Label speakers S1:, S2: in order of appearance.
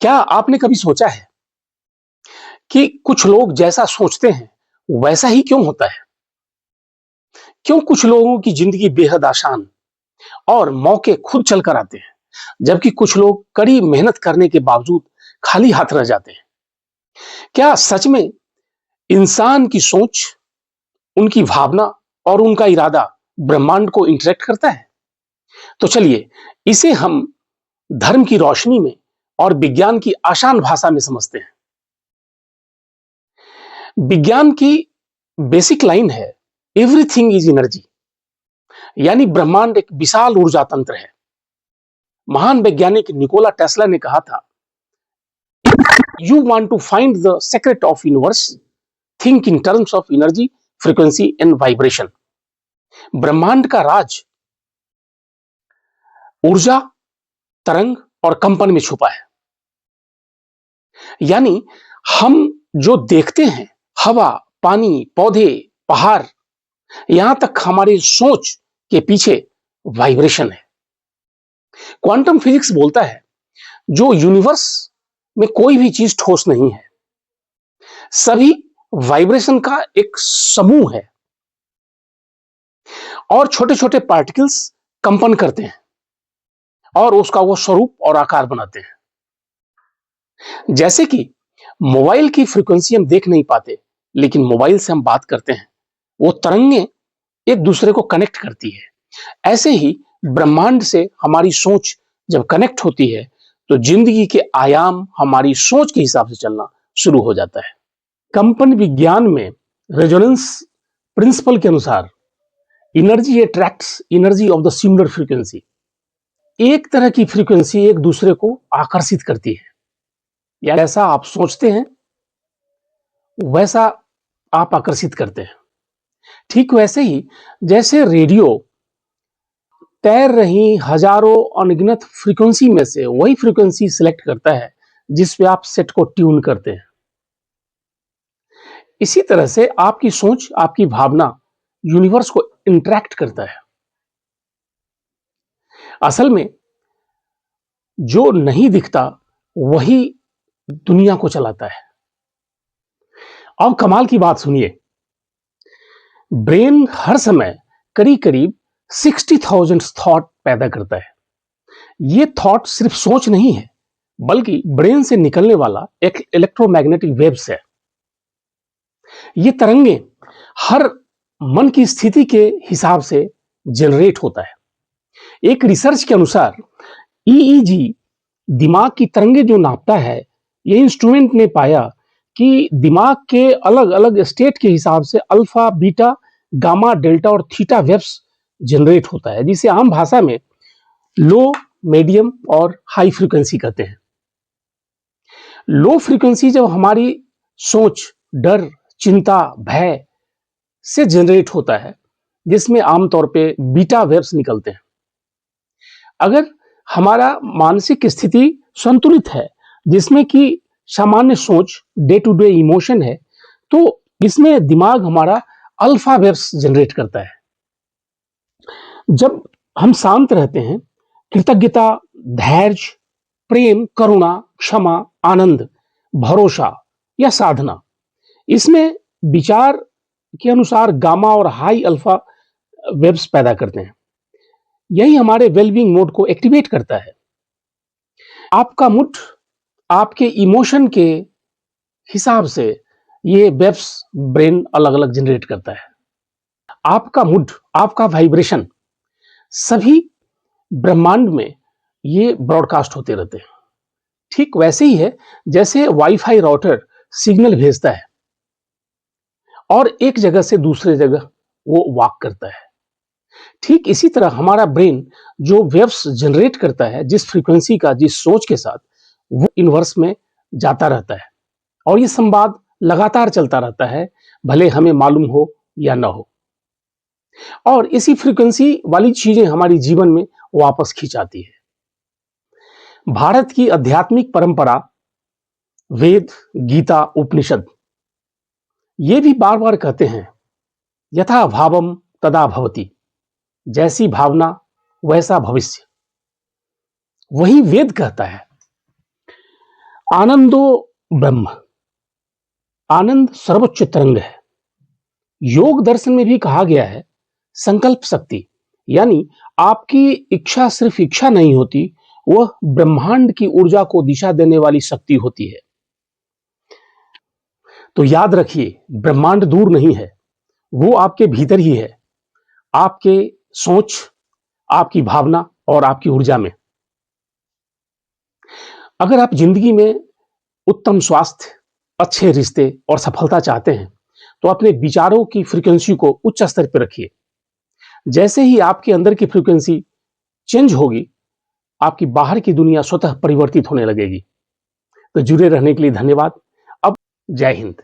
S1: क्या आपने कभी सोचा है कि कुछ लोग जैसा सोचते हैं वैसा ही क्यों होता है? क्यों कुछ लोगों की जिंदगी बेहद आसान और मौके खुद चलकर आते हैं, जबकि कुछ लोग कड़ी मेहनत करने के बावजूद खाली हाथ रह जाते हैं? क्या सच में इंसान की सोच, उनकी भावना और उनका इरादा ब्रह्मांड को इंटरेक्ट करता है? तो चलिए इसे हम धर्म की रोशनी में और विज्ञान की आसान भाषा में समझते हैं। विज्ञान की बेसिक लाइन है, एवरीथिंग इज एनर्जी। यानी ब्रह्मांड एक विशाल ऊर्जा तंत्र है। महान वैज्ञानिक निकोला टेस्ला ने कहा था, you want to find the secret of universe, think in terms of energy, frequency and vibration. ब्रह्मांड का राज ऊर्जा, तरंग और कंपन में छुपा है। यानी हम जो देखते हैं, हवा, पानी, पौधे, पहाड़, यहां तक हमारी सोच के पीछे वाइब्रेशन है। क्वांटम फिजिक्स बोलता है, जो यूनिवर्स में कोई भी चीज ठोस नहीं है, सभी वाइब्रेशन का एक समूह है और छोटे छोटे पार्टिकल्स कंपन करते हैं और उसका वो स्वरूप और आकार बनाते हैं। जैसे कि मोबाइल की फ्रीक्वेंसी हम देख नहीं पाते, लेकिन मोबाइल से हम बात करते हैं, वो तरंगे एक दूसरे को कनेक्ट करती है। ऐसे ही ब्रह्मांड से हमारी सोच जब कनेक्ट होती है तो जिंदगी के आयाम हमारी सोच के हिसाब से चलना शुरू हो जाता है। कंपन विज्ञान में रेजोनेंस प्रिंसिपल के अनुसार energy attracts energy of the similar frequency. एक तरह की फ्रीक्वेंसी एक दूसरे को आकर्षित करती है, या ऐसा आप सोचते हैं वैसा आप आकर्षित करते हैं। ठीक वैसे ही जैसे रेडियो तैर रही हजारों अनगिनत फ्रीक्वेंसी में से वही फ्रीक्वेंसी सिलेक्ट करता है जिस पे आप सेट को ट्यून करते हैं, इसी तरह से आपकी सोच, आपकी भावना यूनिवर्स को इंटरैक्ट करता है। असल में जो नहीं दिखता वही दुनिया को चलाता है। अब कमाल की बात सुनिए, ब्रेन हर समय करीब करीब 60,000 थॉट पैदा करता है। ये थॉट सिर्फ सोच नहीं है, बल्कि ब्रेन से निकलने वाला एक इलेक्ट्रोमैग्नेटिक वेव्स है। ये तरंगे हर मन की स्थिति के हिसाब से जनरेट होता है। एक रिसर्च के अनुसार ईईजी दिमाग की तरंगे जो नापता है, ये इंस्ट्रूमेंट ने पाया कि दिमाग के अलग अलग स्टेट के हिसाब से अल्फा, बीटा, गामा, डेल्टा और थीटा वेव्स जनरेट होता है, जिसे आम भाषा में लो, मीडियम और हाई फ्रीक्वेंसी कहते हैं। लो फ्रीक्वेंसी जब हमारी सोच, डर, चिंता, भय से जनरेट होता है, जिसमें आमतौर पे बीटा वेव्स निकलते हैं। अगर हमारा मानसिक स्थिति संतुलित है, जिसमें कि सामान्य सोच, डे टू डे इमोशन है, तो इसमें दिमाग हमारा अल्फा वेव्स जनरेट करता है। जब हम शांत रहते हैं, कृतज्ञता, धैर्य, प्रेम, करुणा, क्षमा, आनंद, भरोसा या साधना, इसमें विचार के अनुसार गामा और हाई अल्फा वेव्स पैदा करते हैं। यही हमारे वेलबींग मोड को एक्टिवेट करता है। आपका मूड आपके इमोशन के हिसाब से ये वेव्स ब्रेन अलग अलग जनरेट करता है। आपका मूड, आपका वाइब्रेशन, सभी ब्रह्मांड में ये ब्रॉडकास्ट होते रहते हैं। ठीक वैसे ही है जैसे वाईफाई राउटर सिग्नल भेजता है और एक जगह से दूसरे जगह वो वॉक करता है। ठीक इसी तरह हमारा ब्रेन जो वेव्स जनरेट करता है, जिस फ्रीक्वेंसी का, जिस सोच के साथ, वो यूनिवर्स में जाता रहता है और ये संवाद लगातार चलता रहता है, भले हमें मालूम हो या ना हो। और इसी फ्रीक्वेंसी वाली चीजें हमारी जीवन में वापस खिंचाती है। भारत की आध्यात्मिक परंपरा, वेद, गीता, उपनिषद, ये भी बार बार कहते हैं, यथा भावम तदा भवति, जैसी भावना वैसा भविष्य। वही वेद कहता है, आनंदो ब्रह्म, आनंद सर्वोच्च तरंग है। योग दर्शन में भी कहा गया है संकल्प शक्ति, यानी आपकी इच्छा सिर्फ इच्छा नहीं होती, वह ब्रह्मांड की ऊर्जा को दिशा देने वाली शक्ति होती है। तो याद रखिए, ब्रह्मांड दूर नहीं है, वो आपके भीतर ही है, आपके सोच, आपकी भावना और आपकी ऊर्जा में। अगर आप जिंदगी में उत्तम स्वास्थ्य, अच्छे रिश्ते और सफलता चाहते हैं, तो अपने विचारों की फ्रीक्वेंसी को उच्च स्तर पर रखिए। जैसे ही आपके अंदर की फ्रीक्वेंसी चेंज होगी, आपकी बाहर की दुनिया स्वतः परिवर्तित होने लगेगी। तो जुड़े रहने के लिए धन्यवाद। अब जय हिंद।